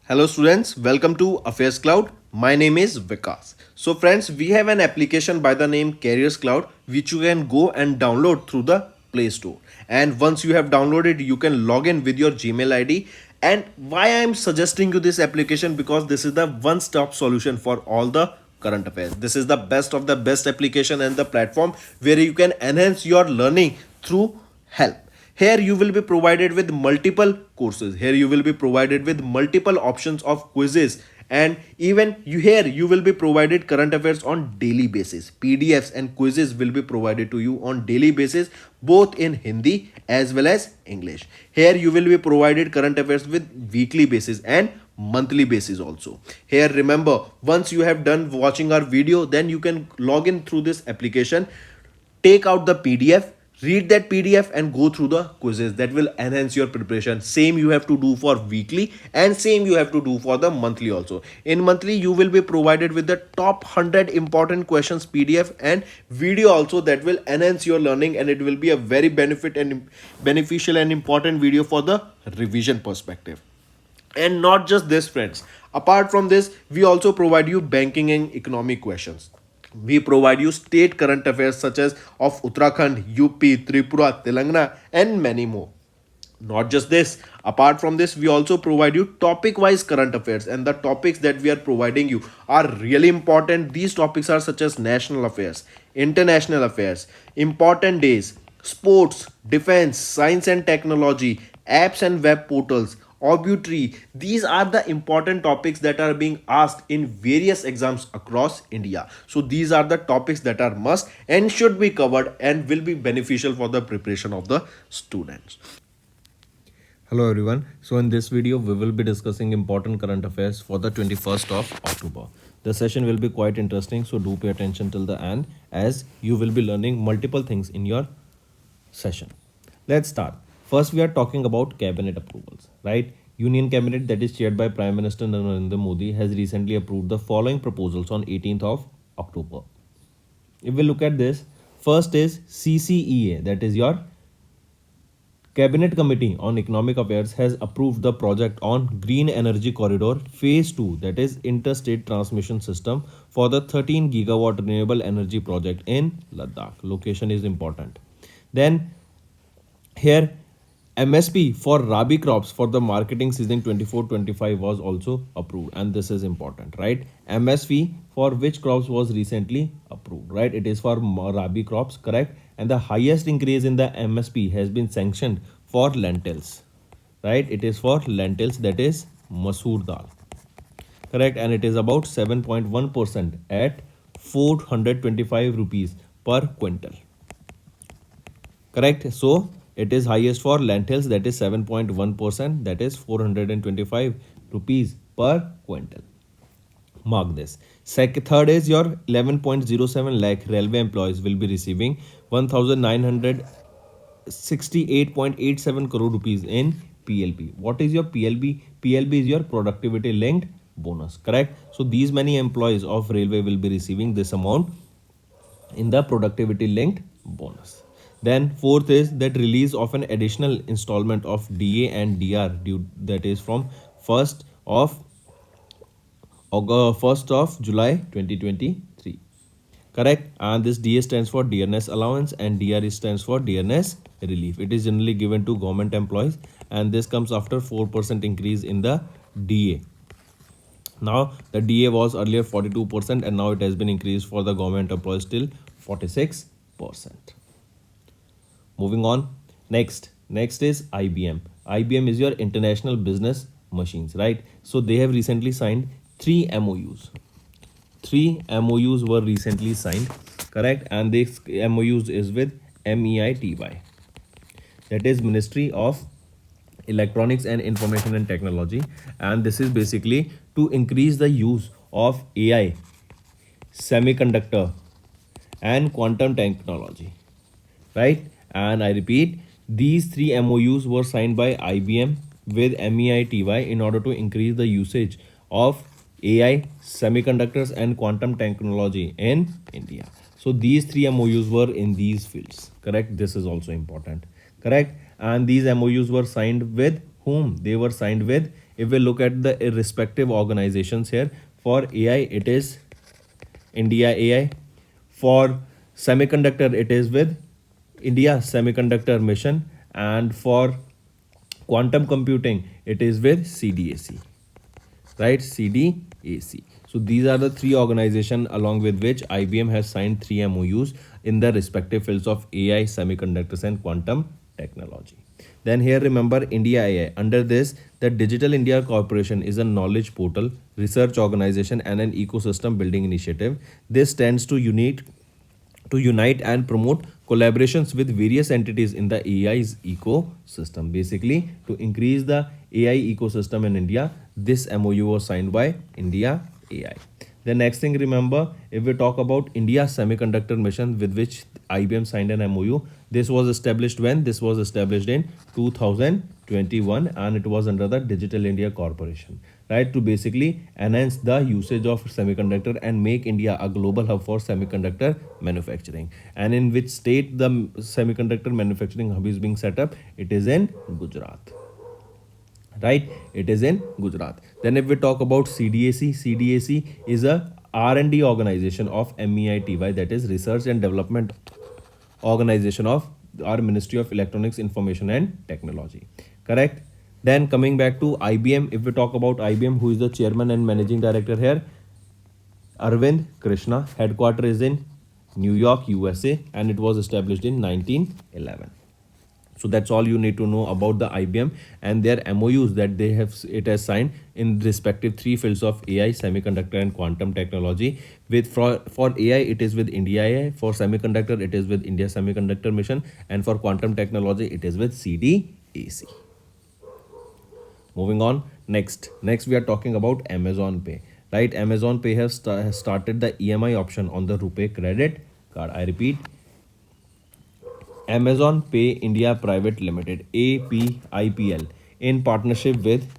Hello students, welcome to Affairscloud. My name is Vikas. So friends, we have an application by the name Careers Cloud which you can go and download through the Play Store. And once you have downloaded, you can log in with your Gmail ID. And why I am suggesting you this application, because this is the one-stop solution for all the current affairs. This is the best of the best application and the platform where you can enhance your learning through help. Here you will be provided with multiple courses. Here you will be provided with multiple options of quizzes, and even you will be provided current affairs on daily basis. PDFs and quizzes will be provided to you on daily basis, both in Hindi as well as English. Here you will be provided current affairs with weekly basis and monthly basis also. Here remember, once you have done watching our video, then you can log in through this application, take out the PDF, read that PDF and go through the quizzes. That will enhance your preparation. Same you have to do for weekly and same you have to do for the monthly also. In monthly you will be provided with the top 100 important questions PDF and video also, that will enhance your learning, and it will be a very beneficial and important video for the revision perspective. And not just this friends, apart from this we also provide you banking and economic questions. We provide you state current affairs such as of Uttarakhand, UP, Tripura, Telangana, and many more. Not just this, apart from this, we also provide you topic wise current affairs, and the topics that we are providing you are really important. These topics are such as national affairs, international affairs, important days, sports, defense, science and technology, apps and web portals, obituary. These are the important topics that are being asked in various exams across India. So these are the topics that are must and should be covered and will be beneficial for the preparation of the students. Hello everyone. So in this video we will be discussing important current affairs for the 21st of October. The session will be quite interesting, so do pay attention till the end as you will be learning multiple things in your session. Let's start. First, we are talking about cabinet approvals, right? Union Cabinet, that is chaired by Prime Minister Narendra Modi, has recently approved the following proposals on 18th of October. If we look at this, first is CCEA, that is your Cabinet Committee on Economic Affairs has approved the project on Green Energy Corridor Phase 2, that is Interstate Transmission System for the 13 gigawatt renewable energy project in Ladakh. Location is important. Then here MSP for Rabi crops for the marketing season 24-25 was also approved, and this is important, right? MSP for which crops was recently approved, right? It is for Rabi crops, correct? And the highest increase in the MSP has been sanctioned for lentils, right? It is for lentils, that is masoor dal, correct? And it is about 7.1% at 425 rupees per quintal, correct? So it is highest for lentils, that is 7.1%, that is 425 rupees per quintal. Mark this. Third is your 11.07 lakh railway employees will be receiving 1968.87 crore rupees in PLB. What is your PLB? PLB is your productivity linked bonus, correct? So these many employees of railway will be receiving this amount in the productivity linked bonus. Then fourth is that release of an additional installment of DA and DR due, that is from 1st of July 2023, correct? And this DA stands for dearness allowance and DR stands for dearness relief. It is generally given to government employees, and this comes after 4% increase in the DA. Now the DA was earlier 42% and now it has been increased for the government employees till 46%. Moving on, next is IBM. IBM is your international business machines, right? So they have recently signed 3 MOUs. 3 MOUs were recently signed, correct? And this MOUs is with MEITY, that is Ministry of Electronics and Information and Technology, and this is basically to increase the use of AI, semiconductor and quantum technology, right? And I repeat, these 3 MOUs were signed by IBM with MEITY in order to increase the usage of AI, semiconductors and quantum technology in India. So these 3 MOUs were in these fields, correct? This is also important, correct? And these MOUs were signed with whom? They were signed with If we look at the respective organizations here, for AI it is India AI. For semiconductor it is with India Semiconductor Mission, and for quantum computing it is with CDAC, right? CDAC. So these are the three organizations along with which IBM has signed 3 MOUs in the respective fields of AI, semiconductors and quantum technology. Then here remember India AI. Under this, the Digital India Corporation is a knowledge portal, research organization and an ecosystem building initiative. This tends to unite and promote collaborations with various entities in the AI's ecosystem. Basically, to increase the AI ecosystem in India, this MOU was signed by India AI. The next thing, remember, if we talk about India Semiconductor Mission with which IBM signed an MOU, this was established when? This was established in 2021 and it was under the Digital India Corporation, right? To basically enhance the usage of semiconductor and make India a global hub for semiconductor manufacturing. And in which state the semiconductor manufacturing hub is being set up? It is in Gujarat. Right, it is in Gujarat. Then if we talk about CDAC, CDAC is a R&D organization of MEITY, that is Research and Development Organization of our Ministry of Electronics, Information and Technology. Correct. Then coming back to IBM, if we talk about IBM, who is the chairman and managing director here? Arvind Krishna. Headquarter is in New York, USA, and it was established in 1911. So that's all you need to know about the IBM and their MOUs that it has signed in respective three fields of AI, semiconductor and quantum technology. With for AI it is with India AI, for semiconductor it is with India Semiconductor Mission, and for quantum technology it is with CDAC. Moving on, next we are talking about Amazon Pay, right? Amazon Pay has started the EMI option on the Rupee credit card. I repeat, Amazon Pay India Private Limited, APIPL, in partnership with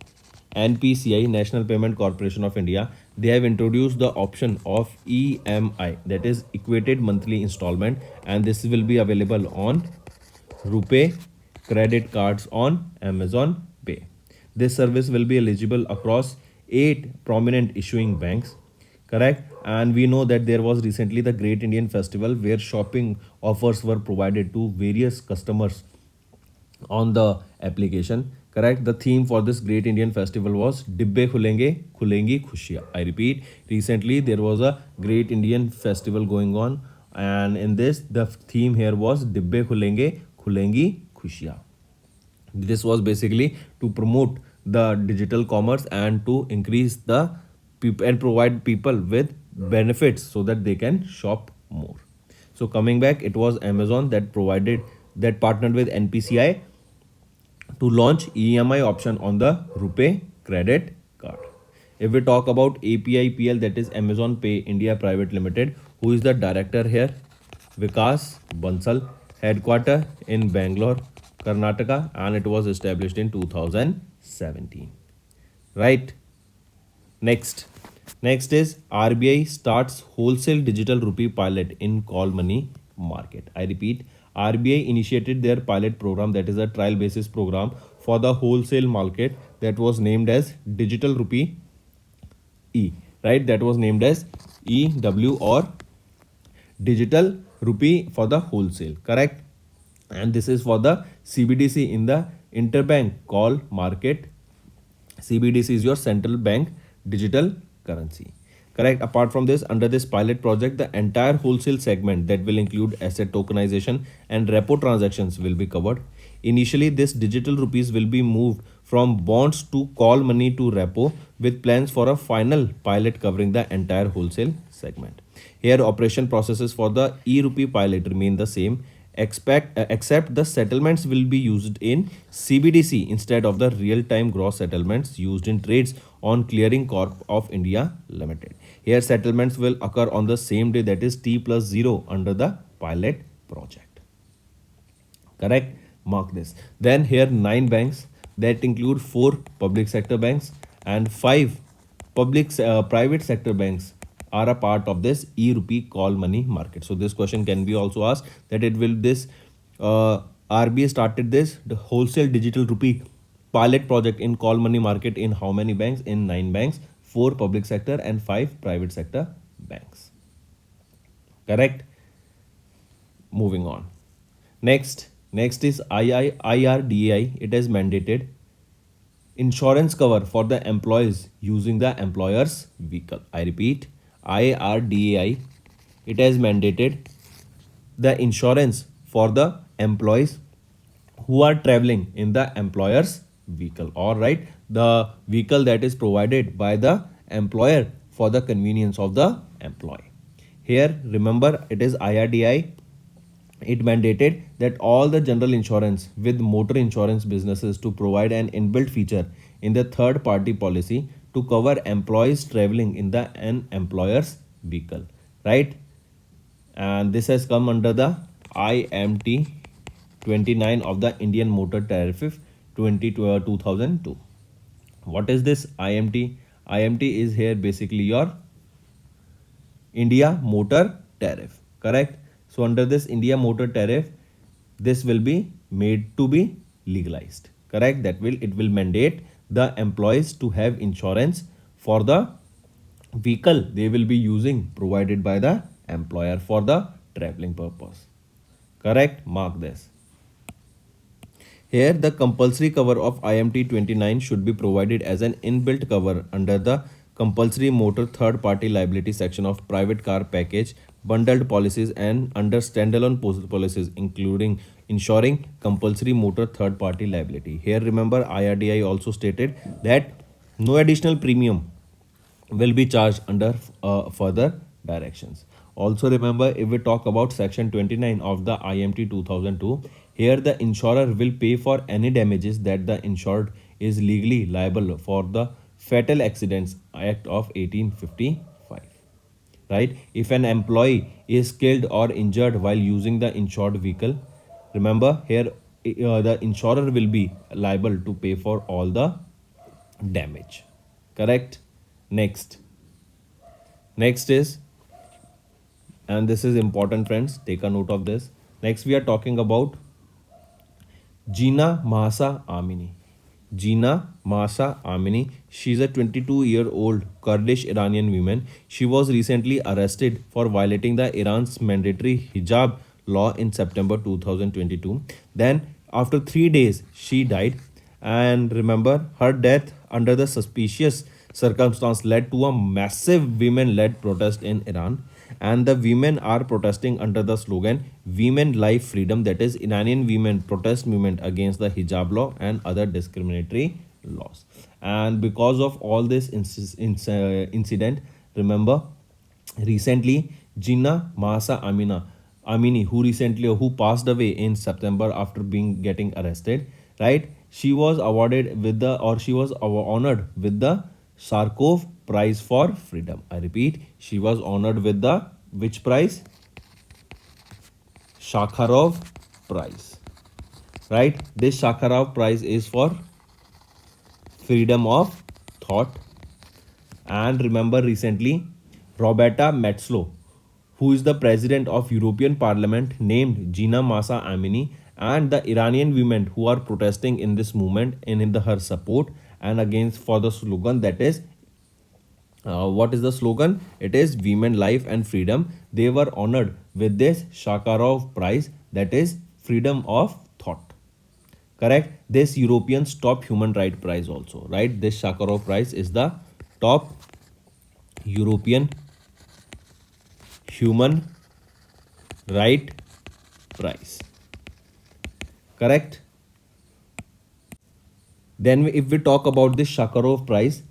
NPCI, National Payment Corporation of India, they have introduced the option of EMI, that is equated monthly installment, and this will be available on Rupee credit cards on Amazon Pay. This service will be eligible across 8 prominent issuing banks. Correct. And we know that there was recently the Great Indian Festival where shopping offers were provided to various customers on the application. Correct. The theme for this Great Indian Festival was Dibbe Khulenge Khulengi Khushiya. I repeat, recently there was a Great Indian Festival going on, and in this the theme here was Dibbe Khulenge Khulengi Khushiya. This was basically to promote the digital commerce and to increase the and provide people with benefits so that they can shop more. So coming back, it was Amazon that partnered with NPCI to launch EMI option on the Rupee credit card. If we talk about APIPL, that is Amazon Pay India Private Limited, who is the director here? Vikas Bansal. Headquarter in Bangalore, Karnataka, and it was established in 2017. Right. Next is RBI starts wholesale digital rupee pilot in call money market. I repeat, RBI initiated their pilot program, that is a trial basis program for the wholesale market, that was named as digital rupee E, right? That was named as EW, or digital rupee for the wholesale. Correct. And this is for the CBDC in the interbank call market. CBDC is your central bank digital currency. Correct. Apart from this, under this pilot project, the entire wholesale segment that will include asset tokenization and repo transactions will be covered. Initially, this digital rupees will be moved from bonds to call money to repo, with plans for a final pilot covering the entire wholesale segment. Here, operation processes for the e-rupee pilot remain the same, except the settlements will be used in CBDC instead of the real-time gross settlements used in trades on Clearing Corp of India Limited. Here settlements will occur on the same day, that is T+0 under the pilot project. Correct. Mark this. Then here 9 banks that include 4 public sector banks and 5 private sector banks are a part of this e-rupee call money market. So this question can be also asked that RBI started this the wholesale digital rupee pilot project in call money market in how many banks? In 9 banks, 4 public sector and 5 private sector banks. Correct? Moving on. Next is IRDAI. It is mandated insurance cover for the employees using the employer's vehicle. I repeat, IRDAI. It has mandated the insurance for the employees who are traveling in the employer's vehicle. All right, the vehicle that is provided by the employer for the convenience of the employee. Here, remember, it is IRDAI. It mandated that all the general insurance with motor insurance businesses to provide an inbuilt feature in the third party policy to cover employees traveling in the an employer's vehicle, right? And this has come under the IMT 29 of the Indian Motor Tariff 2002. What is this IMT? IMT is here basically your India Motor Tariff, correct? So under this India Motor Tariff, this will be made to be legalized, correct? It will mandate the employees to have insurance for the vehicle they will be using provided by the employer for the traveling purpose, correct? Mark this. Here, the compulsory cover of IMT 29 should be provided as an inbuilt cover under the compulsory motor third party liability section of private car package bundled policies and under standalone policies, including ensuring compulsory motor third party liability. Here, remember, IRDAI also stated that no additional premium will be charged under further directions. Also remember, if we talk about section 29 of the IMT 2002, here the insurer will pay for any damages that the insured is legally liable for the Fatal Accidents Act of 1855. Right? If an employee is killed or injured while using the insured vehicle, remember here the insurer will be liable to pay for all the damage. Correct? Next is, and this is important friends, take a note of this. Next we are talking about Gina Masa Amini. Gina Masa Amini. She's a 22-year-old Kurdish Iranian woman. She was recently arrested for violating the Iran's mandatory hijab law in September 2022. Then after 3 days, she died. And remember, her death under the suspicious circumstance led to a massive women-led protest in Iran. And the women are protesting under the slogan Women Life Freedom, that is Iranian women protest movement against the hijab law and other discriminatory laws. And because of all this incident, remember, recently Gina Masa Amini, who passed away in September after getting arrested, right? She was honored with the Sakharov Prize for Freedom. I repeat, she was honored with the which prize? Sakharov Prize. Right? This Sakharov Prize is for freedom of thought. And remember, recently Roberta Metsola, who is the president of European Parliament, named Gina Masa Amini and the Iranian women who are protesting in this movement in her support and against for the slogan that is what is the slogan? It is Women, Life and Freedom. They were honored with this Sakharov Prize, that is freedom of thought. Correct? This European's top human right prize also, right? This Sakharov Prize is the top European human right prize. Correct? Then if we talk about this Sakharov Prize,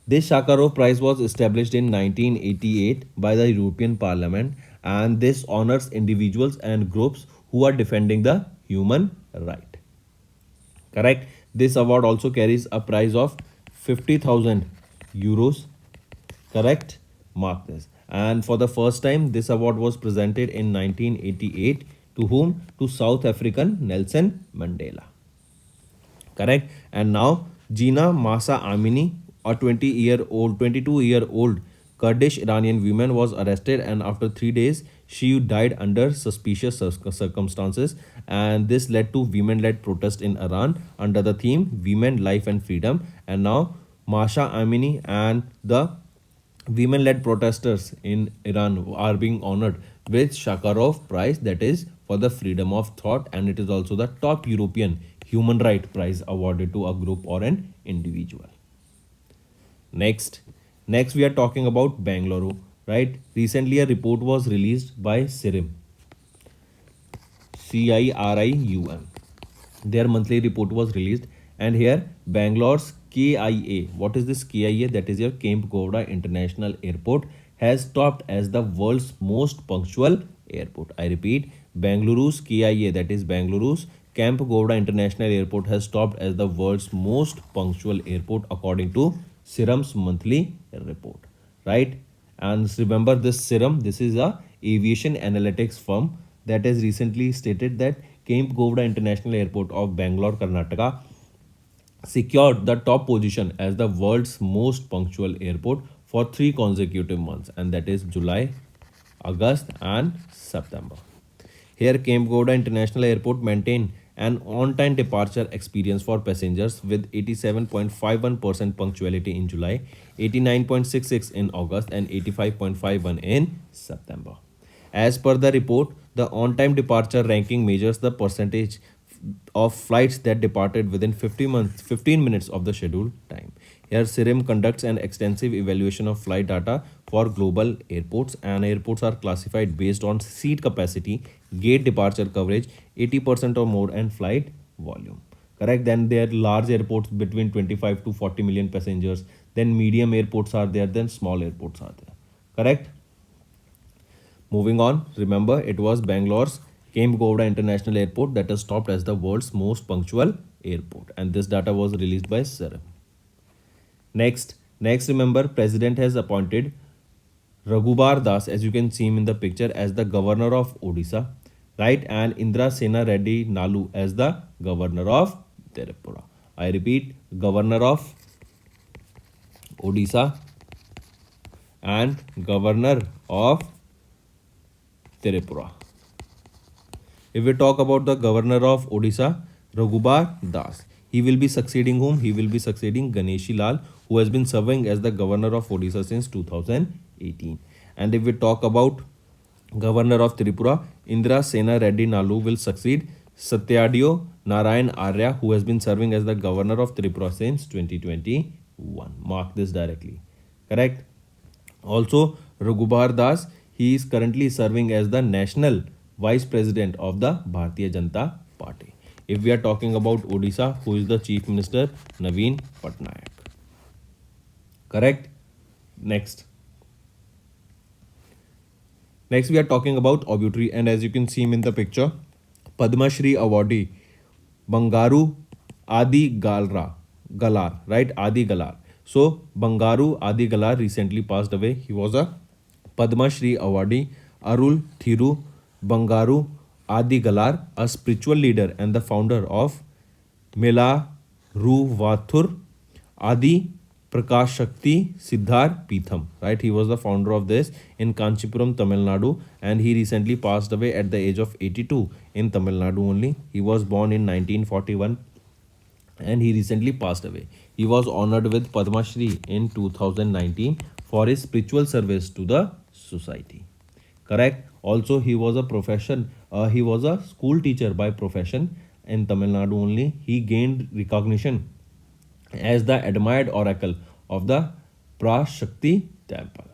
this Sakharov Prize was established in 1988 by the European Parliament, and this honors individuals and groups who are defending the human right. Correct? This award also carries a prize of 50,000 euros. Correct? Mark this. And for the first time, this award was presented in 1988 to whom? To South African Nelson Mandela. Correct? And now Gina Masa Amini, a 22-year-old Kurdish Iranian woman was arrested, and after 3 days, she died under suspicious circumstances. And this led to women-led protest in Iran under the theme "Women, Life and Freedom." And now, Masha Amini and the women-led protesters in Iran are being honored with Sakharov Prize, that is for the freedom of thought, and it is also the top European human rights prize awarded to a group or an individual. Next we are talking about Bangalore, right? Recently a report was released by CIRIM, CIRIUM. Their monthly report was released, and here Bangalore's KIA, what is this KIA? That is your Camp Gowda International Airport, has topped as the world's most punctual airport. I repeat, Bangaluru's KIA, that is Bangaluru's Camp Gowda International Airport, has topped as the world's most punctual airport according to Serum's monthly report, right? And remember this Serum, this is a aviation analytics firm that has recently stated that Camp Gowda International Airport of Bangalore, Karnataka secured the top position as the world's most punctual airport for 3 consecutive months, and that is July, August, and September. Here, Camp Gowda International Airport maintained an on-time departure experience for passengers with 87.51% punctuality in July, 89.66 in August, and 85.51 in September. As per the report, the on-time departure ranking measures the percentage of flights that departed within 15 minutes of the scheduled time. Here, CIRIM conducts an extensive evaluation of flight data for global airports, and airports are classified based on seat capacity, gate departure coverage, 80% or more, and flight volume. Correct? Then there are large airports between 25 to 40 million passengers. Then medium airports are there. Then small airports are there. Correct? Moving on, remember it was Bangalore's Camp Gowda International Airport that is topped as the world's most punctual airport, and this data was released by CIRIM. Next, remember, President has appointed Raghubar Das, as you can see him in the picture, as the governor of Odisha, right? And Indra Sena Reddy Nalu as the governor of Tripura. I repeat, governor of Odisha and governor of Tripura. If we talk about the governor of Odisha, Raghubar Das, he will be succeeding whom? He will be succeeding Ganeshi Lal, who has been serving as the governor of Odisha since 2018. And if we talk about governor of Tripura, Indra Sena Reddy Nalu will succeed Satyadio Narayan Arya, who has been serving as the governor of Tripura since 2021. Mark this directly. Correct? Also, Raghubar Das, he is currently serving as the national vice president of the Bharatiya Janata Party. If we are talking about Odisha, who is the chief minister? Naveen Patnaik. Correct? Next, we are talking about obituary, and as you can see him in the picture, Padma Shri awardee Bangaru Galar, right? Adi Galar. So Bangaru Adi Galar recently passed away. He was a Padma Shri awardee. Arul Thiru Bangaru Adi Galar, a spiritual leader and the founder of Melaruvathur Adi Prakash Shakti Siddhar Peetham, right? He was the founder of this in Kanchipuram, Tamil Nadu, and he recently passed away at the age of 82 in Tamil Nadu only. He was born in 1941 and he recently passed away. He was honored with Padma Shri in 2019 for his spiritual service to the society. Correct? Also, he was a school teacher by profession in Tamil Nadu only. He gained recognition as the admired oracle of the Prashakti temple.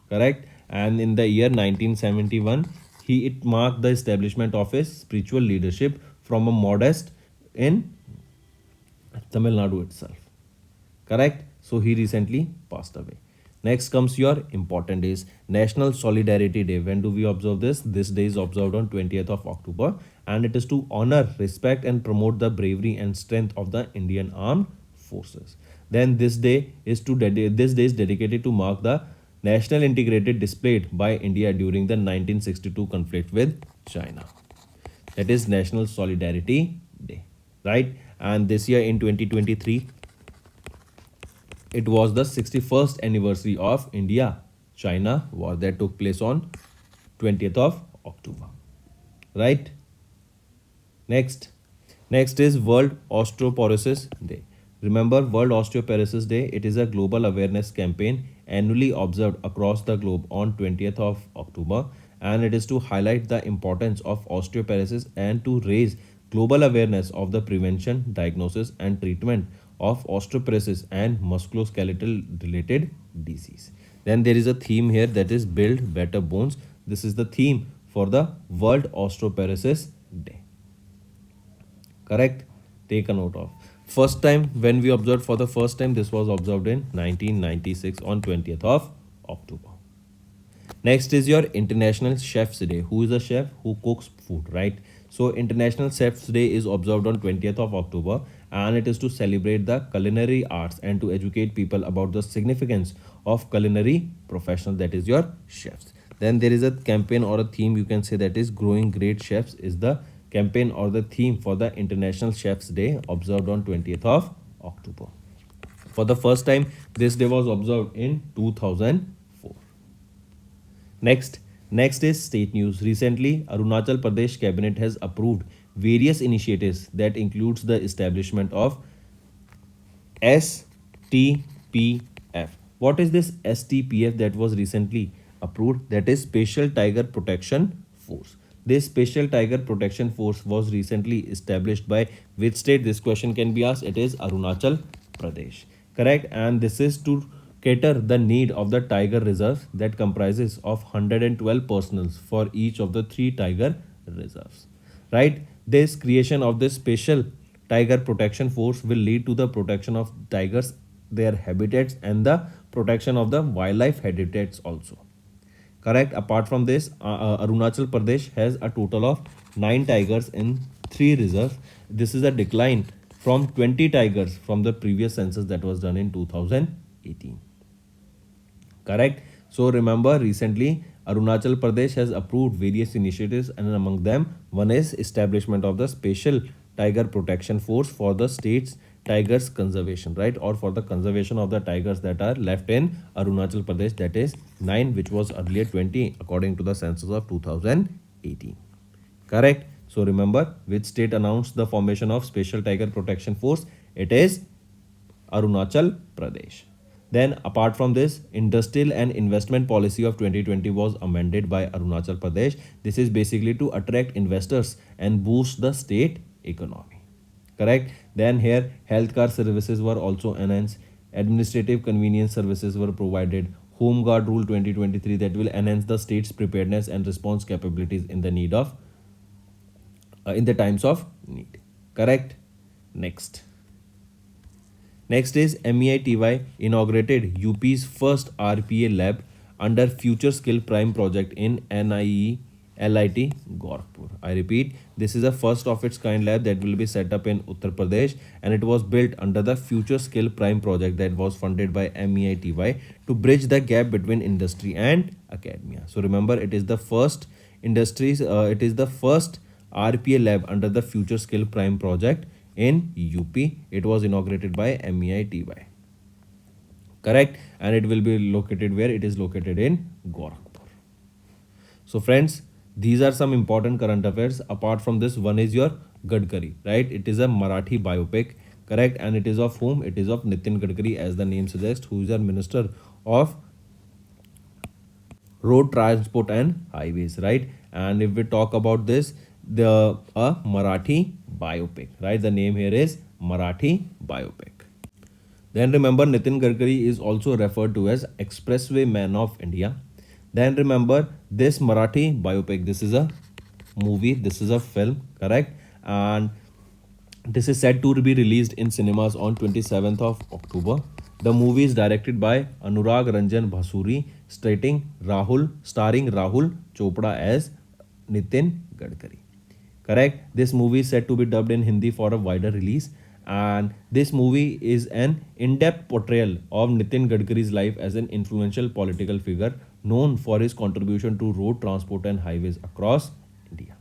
Correct? And in the year 1971, it marked the establishment of his spiritual leadership from a modest in Tamil Nadu itself. Correct? So he recently passed away. Next comes your important days. National Solidarity Day. When do we observe this? This day is observed on 20th of October, and it is to honor, respect and promote the bravery and strength of the Indian Armed Forces. Then this day is dedicated to mark the national integrated displayed by India during the 1962 conflict with China. That is National Solidarity Day, right? And this year in 2023, it was the 61st anniversary of India China war that took place on 20th of October. Right? Next. Next is World Osteoporosis Day. Remember World Osteoporosis Day, it is a global awareness campaign annually observed across the globe on 20th of October, and it is to highlight the importance of osteoporosis and to raise global awareness of the prevention, diagnosis and treatment of osteoporosis and musculoskeletal related disease. Then there is a theme here that is build better bones. This is the theme for the World Osteoporosis Day. Correct? Take a note of. First time when we observed for the first time, this was observed in 1996 on 20th of October. Next is your International Chef's Day. Who is a chef? Who cooks food, right? So International Chef's Day is observed on 20th of October, and it is to celebrate the culinary arts and to educate people about the significance of culinary professional, that is your chefs. Then there is a campaign or a theme, you can say, that is growing great chefs is the campaign or the theme for the International Chef's Day observed on 20th of October. For the first time, this day was observed in 2004. Next is state news. Recently, Arunachal Pradesh cabinet has approved various initiatives that includes the establishment of STPF. What is this STPF that was recently approved? That is Special Tiger Protection Force. This Special Tiger Protection Force was recently established by which state? This question can be asked. It is Arunachal Pradesh. Correct? And this is to cater the need of the tiger reserve that comprises of 112 personnels for each of the 3 tiger reserves. Right? This creation of this Special Tiger Protection Force will lead to the protection of tigers, their habitats, and the protection of the wildlife habitats also. Correct. Apart from this, Arunachal Pradesh has a total of 9 tigers in 3 reserves. This is a decline from 20 tigers from the previous census that was done in 2018. Correct. So remember, recently Arunachal Pradesh has approved various initiatives, and among them one is establishment of the Special Tiger Protection Force for the state's tigers conservation, right, or for the conservation of the tigers that are left in Arunachal Pradesh, that is 9, which was earlier 20 according to the census of 2018. Correct. So remember, which state announced the formation of Special Tiger Protection Force? It is Arunachal Pradesh. Then apart from this, industrial and investment policy of 2020 was amended by Arunachal Pradesh. This is basically to attract investors and boost the state economy. Correct. Then here healthcare services were also enhanced, administrative convenience services were provided, home guard rule 2023 that will enhance the state's preparedness and response capabilities in the times of need. Correct. Next is MEITY inaugurated UP's first RPA Lab under Future Skill Prime project in NIE-LIT Gorakhpur. I repeat, this is a first of its kind lab that will be set up in Uttar Pradesh, and it was built under the Future Skill Prime project that was funded by MEITY to bridge the gap between industry and academia. So remember, it is the first RPA Lab under the Future Skill Prime project in UP. It was inaugurated by MEITY. Correct. And it will be located where? It is located in Gorakhpur. So friends, these are some important current affairs. Apart from this, one is your Gadkari, right? It is a Marathi biopic. Correct. And it is of whom? It is of Nitin Gadkari, as the name suggests, who is our Minister of Road Transport and Highways, right? And if we talk about this, a Marathi biopic, right? The name here is Marathi biopic. Then remember, Nitin Gadkari is also referred to as Expressway Man of India. Then remember, this Marathi biopic, this is a movie, this is a film, correct? And this is set to be released in cinemas on 27th of October. The movie is directed by Anurag Ranjan Basuri, starring Rahul Chopra as Nitin Gadkari. Correct. This movie is set to be dubbed in Hindi for a wider release, and this movie is an in-depth portrayal of Nitin Gadkari's life as an influential political figure known for his contribution to road transport and highways across India.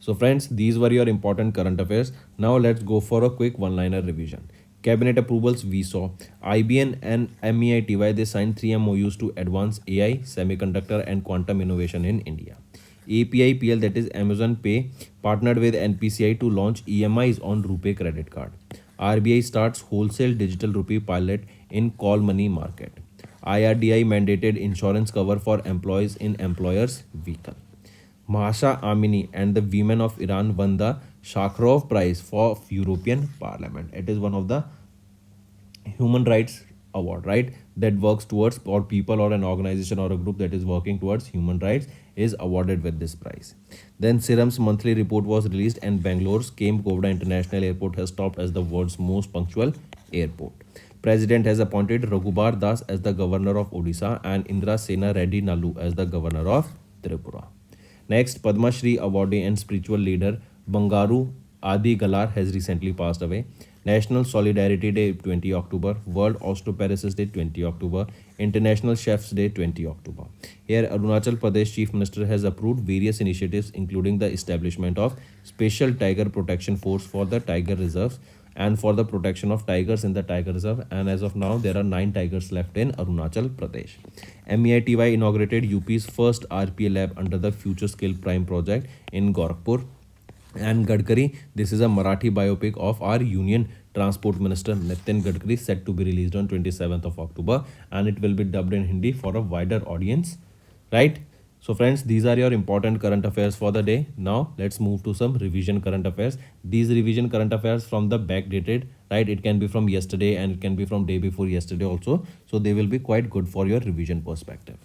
So friends, these were your important current affairs. Now let's go for a quick one-liner revision. Cabinet approvals we saw. IBM and MEITY they signed 3 MOUs to advance AI, semiconductor and quantum innovation in India. API that is Amazon Pay partnered with NPCI to launch EMIs on Rupee credit card. RBI starts wholesale digital rupee pilot in call money market. IRDAI mandated insurance cover for employees in employers' vehicle. Masa Amini and the women of Iran won the Sakharov Prize for European Parliament. It is one of the human rights award, right, that works towards, or people or an organization or a group that is working towards human rights is awarded with this prize. Then Serum's monthly report was released and Bangalore's Came Kovda International Airport has topped as the world's most punctual airport. President has appointed Raghubar Das as the governor of Odisha and Indra Sena Reddy Nalu as the governor of Tripura. Next, Padma Shri awardee and spiritual leader Bangaru Adi Galar has recently passed away. National Solidarity Day 20 October, World Osteoporosis Day 20 October, International Chefs Day 20 October. Here Arunachal Pradesh Chief Minister has approved various initiatives including the establishment of Special Tiger Protection Force for the tiger reserves and for the protection of tigers in the tiger reserve, and as of now there are 9 tigers left in Arunachal Pradesh. MEITY inaugurated UP's first RPA Lab under the Future Skill Prime project in Gorakhpur. And Gadkari, this is a Marathi biopic of our Union Transport Minister Nitin Gadkari, set to be released on 27th of October, and it will be dubbed in Hindi for a wider audience, right? So friends, these are your important current affairs for the day. Now let's move to some revision current affairs. These revision current affairs from the backdated, right? It can be from yesterday and it can be from day before yesterday also. So they will be quite good for your revision perspective.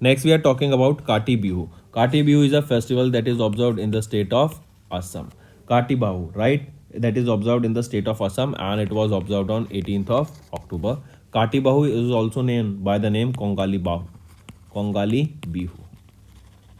Next, we are talking about Kati Bihu. Kati Bihu is a festival that is observed in the state of Assam. Kati Bahu, right? That is observed in the state of Assam and it was observed on 18th of October. Kati Bahu is also named by the name Kongali Bahu. Kongali Bihu.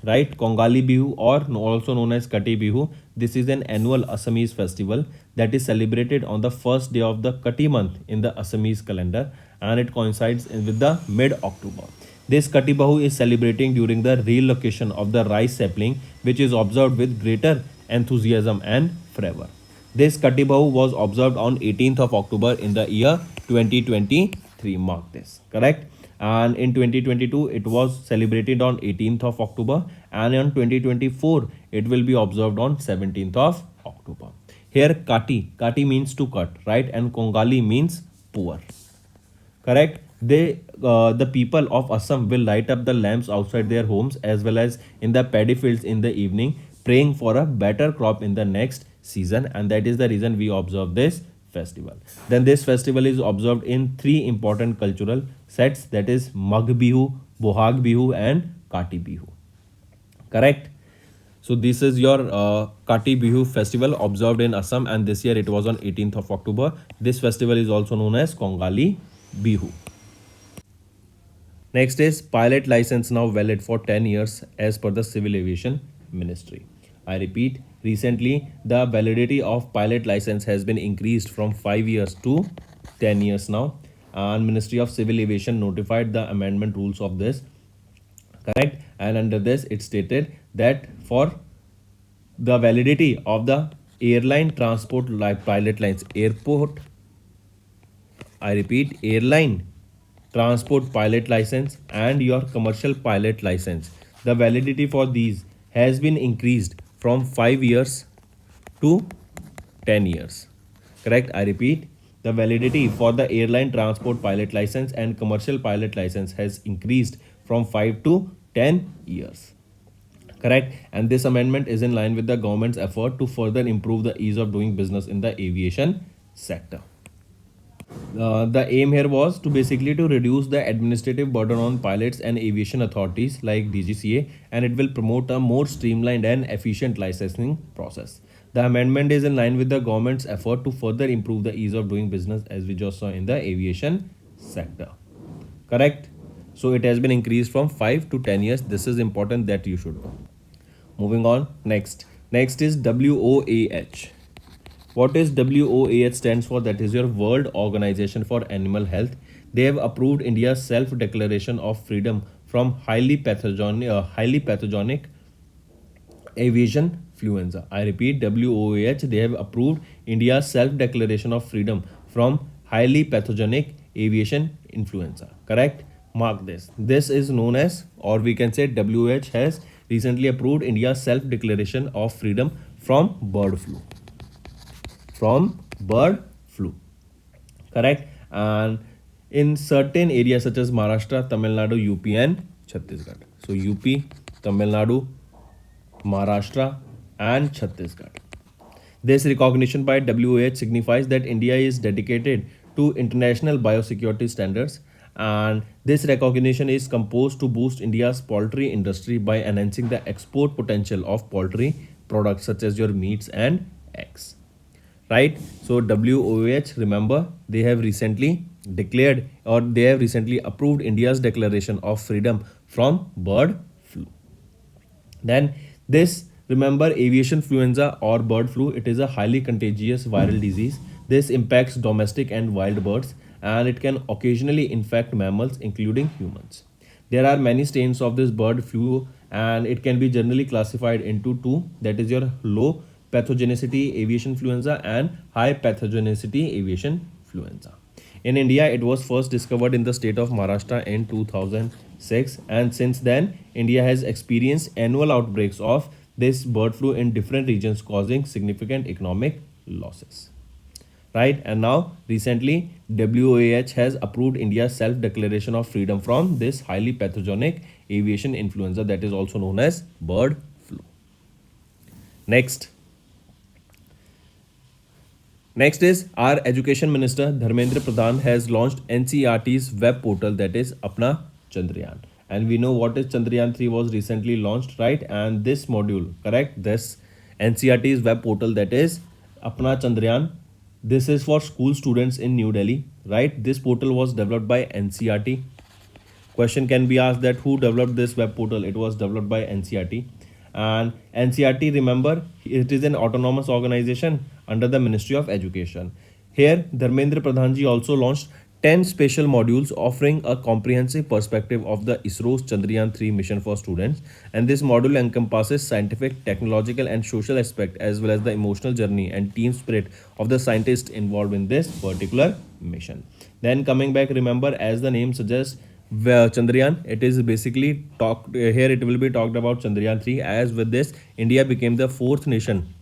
Right? Kongali Bihu, or also known as Kati Bihu. This is an annual Assamese festival that is celebrated on the first day of the Kati month in the Assamese calendar, and it coincides with the mid-October. This Kati Bahu is celebrating during the relocation of the rice sapling, which is observed with greater enthusiasm and fervor. This Kati Bahu was observed on 18th of October in the year 2023. Mark this, correct? And in 2022 it was celebrated on 18th of October, and in 2024 it will be observed on 17th of October. Here Kati means to cut, right? And Kongali means poor, correct? The people of Assam will light up the lamps outside their homes as well as in the paddy fields in the evening, praying for a better crop in the next season, and that is the reason we observe this festival. Then this festival is observed in 3 important cultural sets, that is Magh Bihu, Bohag Bihu and Kati Bihu, correct? So this is your Kati Bihu festival observed in Assam, and this year it was on 18th of October. This festival is also known as Kongali Bihu. Next is pilot license now valid for 10 years as per the Civil Aviation Ministry. I repeat, recently the validity of pilot license has been increased from 5 years to 10 years now, and Ministry of Civil Aviation notified the amendment rules of this, correct? And under this it stated that for the validity of the airline transport pilot lines, airport, I repeat, airline transport pilot license and your commercial pilot license, the validity for these has been increased from 5 years to 10 years, correct? I repeat, the validity for the airline transport pilot license and commercial pilot license has increased from 5 to 10 years, correct? And this amendment is in line with the government's effort to further improve the ease of doing business in the aviation sector. The aim here was to basically to reduce the administrative burden on pilots and aviation authorities like DGCA, and it will promote a more streamlined and efficient licensing process. The amendment is in line with the government's effort to further improve the ease of doing business, as we just saw in the aviation sector, correct? So it has been increased from 5 to 10 years. This is important that you should know. Moving on, next is WOAH. What is WOAH stands for? That is your World Organization for Animal Health. They have approved India's self-declaration of freedom from highly pathogenic aviation influenza. I repeat, WOAH, they have approved India's self-declaration of freedom from highly pathogenic aviation influenza. Correct? Mark this. This is known as, or we can say WOH has recently approved India's self-declaration of freedom from bird flu. From bird flu. Correct? And in certain areas such as Maharashtra, Tamil Nadu, UP and Chhattisgarh. So UP, Tamil Nadu, Maharashtra and Chhattisgarh. This recognition by WOH signifies that India is dedicated to international biosecurity standards, and this recognition is composed to boost India's poultry industry by enhancing the export potential of poultry products such as your meats and eggs. Right? So WOH, remember, they have recently declared, or they have recently approved India's declaration of freedom from bird flu. Then this, remember, aviation influenza or bird flu, it is a highly contagious viral disease. This impacts domestic and wild birds, and it can occasionally infect mammals including humans. There are many strains of this bird flu, and it can be generally classified into two, that is your low pathogenicity aviation influenza and high pathogenicity aviation influenza. In India, it was first discovered in the state of Maharashtra in 2006, and since then, India has experienced annual outbreaks of this bird flu in different regions, causing significant economic losses. Right? And now, recently, WOAH has approved India's self-declaration of freedom from this highly pathogenic aviation influenza, that is also known as bird flu. Next. Next is our Education Minister Dharmendra Pradhan has launched NCERT's web portal, that is Apna Chandrayaan. And we know what is Chandrayaan 3 was recently launched, right? And this module, correct? This NCERT's web portal, that is Apna Chandrayaan. This is for school students in New Delhi, right? This portal was developed by NCERT. Question can be asked that who developed this web portal? It was developed by NCERT. And NCERT, remember, it is an autonomous organization under the Ministry of Education. Here, Dharmendra Pradhanji also launched 10 special modules offering a comprehensive perspective of the ISRO's Chandrayaan 3 mission for students. And this module encompasses scientific, technological and social aspect, as well as the emotional journey and team spirit of the scientists involved in this particular mission. Then coming back, remember, as the name suggests, Chandrayaan, it is basically here it will be talked about Chandrayaan 3, as with this India became the fourth nation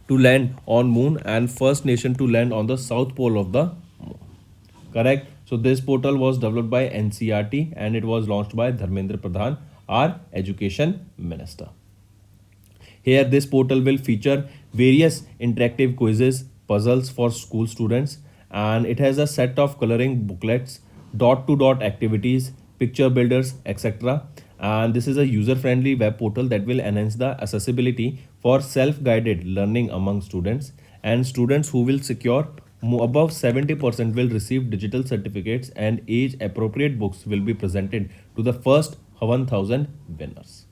to land on moon and first nation to land on the south pole of the moon. Correct? So this portal was developed by NCERT and it was launched by Dharmendra Pradhan, our Education Minister. Here this portal will feature various interactive quizzes, puzzles for school students, and it has a set of coloring booklets, dot-to-dot activities, picture builders, etc. And this is a user-friendly web portal that will enhance the accessibility for self-guided learning among students. And students who will secure above 70% will receive digital certificates, and age-appropriate books will be presented to the first 1,000 winners.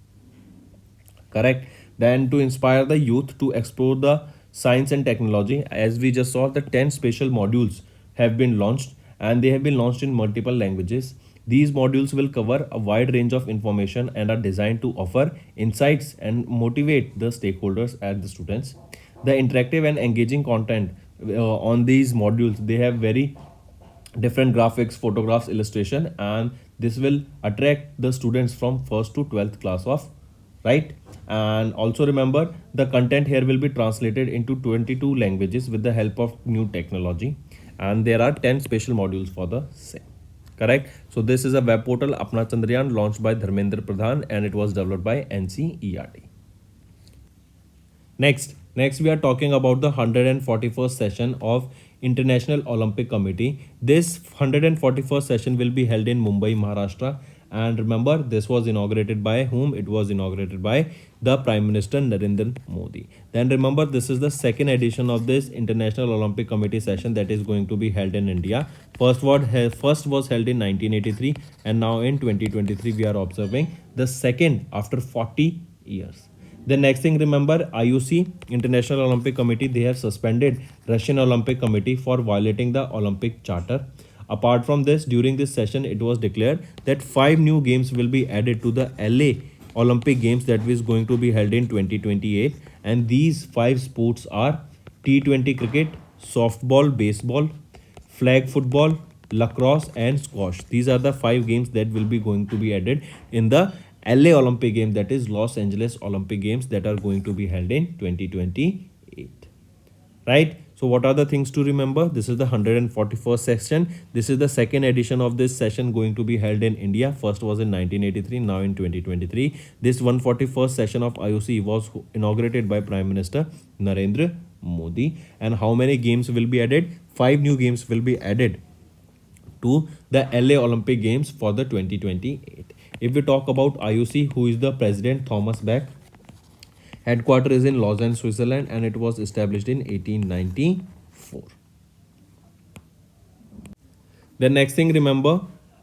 Correct? Then to inspire the youth to explore the science and technology, as we just saw, the 10 special modules have been launched, and they have been launched in multiple languages. These modules will cover a wide range of information and are designed to offer insights and motivate the stakeholders and the students. The interactive and engaging content on these modules, they have very different graphics, photographs, illustration, and this will attract the students from 1st to 12th class of, right? And also remember, the content here will be translated into 22 languages with the help of new technology, and there are 10 special modules for the same. Correct? So this is a web portal, Apna Chandrayaan, launched by Dharmendra Pradhan, and it was developed by NCERT. Next we are talking about the 141st session of International Olympic Committee. This 141st session will be held in Mumbai, Maharashtra. And remember, this was inaugurated by whom? It was inaugurated by the Prime Minister Narendra Modi. Then remember, this is the second edition of this International Olympic Committee session that is going to be held in India. First was held in 1983, and now in 2023 we are observing the second after 40 years. The next thing, remember, IOC, International Olympic Committee, they have suspended Russian Olympic Committee for violating the Olympic Charter. Apart from this, during this session, it was declared that 5 new games will be added to the LA Olympic Games that is going to be held in 2028. And these 5 sports are T20 cricket, softball, baseball, flag football, lacrosse and squash. These are the 5 games that will be going to be added in the LA Olympic Games, that is Los Angeles Olympic Games, that are going to be held in 2028. Right? So what are the things to remember? This is the 141st session. This is the second edition of this session going to be held in India. First was in 1983, now in 2023. This 141st session of IOC was inaugurated by Prime Minister Narendra Modi. And how many games will be added? 5 new games will be added to the LA Olympic Games for the 2028. If we talk about IOC, who is the president? Thomas Bach. Headquarters is in Lausanne, Switzerland, and it was established in 1894. The next thing, remember,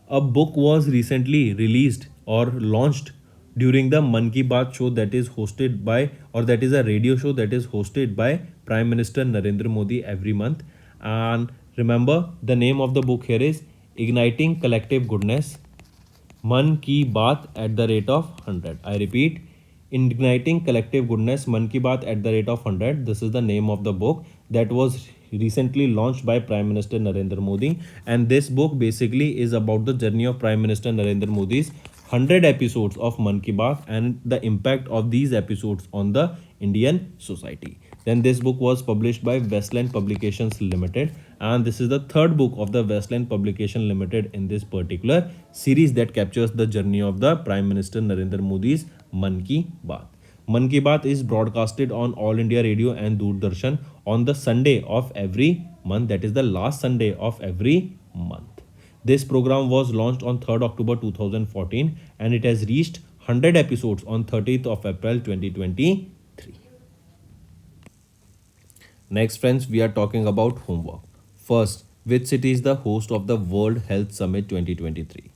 a book was recently released or launched during the Man Ki Baat show that is hosted by, or that is a radio show that is hosted by Prime Minister Narendra Modi every month. And remember, the name of the book here is Igniting Collective Goodness, Man Ki Baat at the rate of 100. I repeat, Igniting Collective Goodness, Man Ki Baat at the rate of 100. This is the name of the book that was recently launched by Prime Minister Narendra Modi. And this book basically is about the journey of Prime Minister Narendra Modi's 100 episodes of Man Ki Baat and the impact of these episodes on the Indian society. Then this book was published by Westland Publications Limited, and this is the third book of the Westland Publication Limited in this particular series that captures the journey of the Prime Minister Narendra Modi's Man Ki Baat. Man Ki Baat is broadcasted on All India Radio and Doordarshan on the Sunday of every month, that is the last Sunday of every month. This program was launched on 3rd October 2014 and it has reached 100 episodes on 30th of April 2023. Next, friends, we are talking about homework. First, which city is the host of the World Health Summit 2023?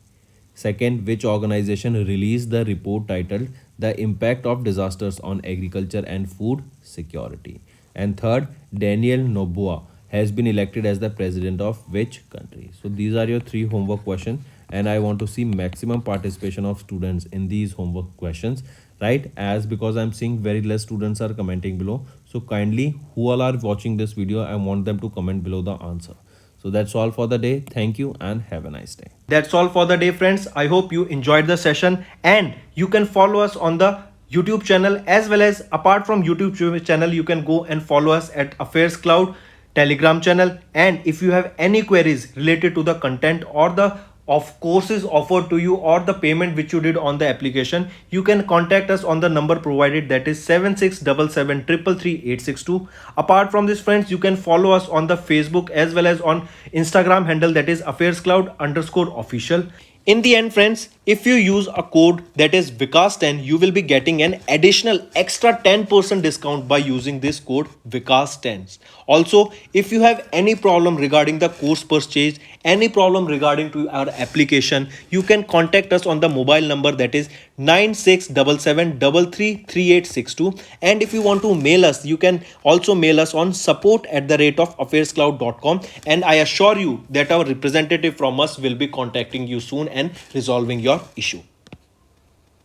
Second, which organization released the report titled The Impact of Disasters on Agriculture and Food Security? And third, Daniel Noboa has been elected as the president of which country? So these are your 3 homework questions, and I want to see maximum participation of students in these homework questions, right? As because I'm seeing very less students are commenting below. So kindly, who all are watching this video, I want them to comment below the answer. So that's all for the day. Thank you and have a nice day. That's all for the day, friends. I hope you enjoyed the session, and you can follow us on the YouTube channel, as well as apart from YouTube channel, you can go and follow us at Affairscloud Telegram channel. And if you have any queries related to the content or the of courses offered to you or the payment which you did on the application, you can contact us on the number provided, that is 7677333862. Apart from this, friends, you can follow us on the Facebook as well as on Instagram handle, that is Affairscloud_official. In the end, friends, if you use a code that is Vikas10, you will be getting an additional extra 10% discount by using this code Vikas10. Also, if you have any problem regarding the course purchase, any problem regarding to our application, you can contact us on the mobile number, that is 9677333862. And if you want to mail us, you can also mail us on support@affairscloud.com, and I assure you that our representative from us will be contacting you soon and resolving your issue.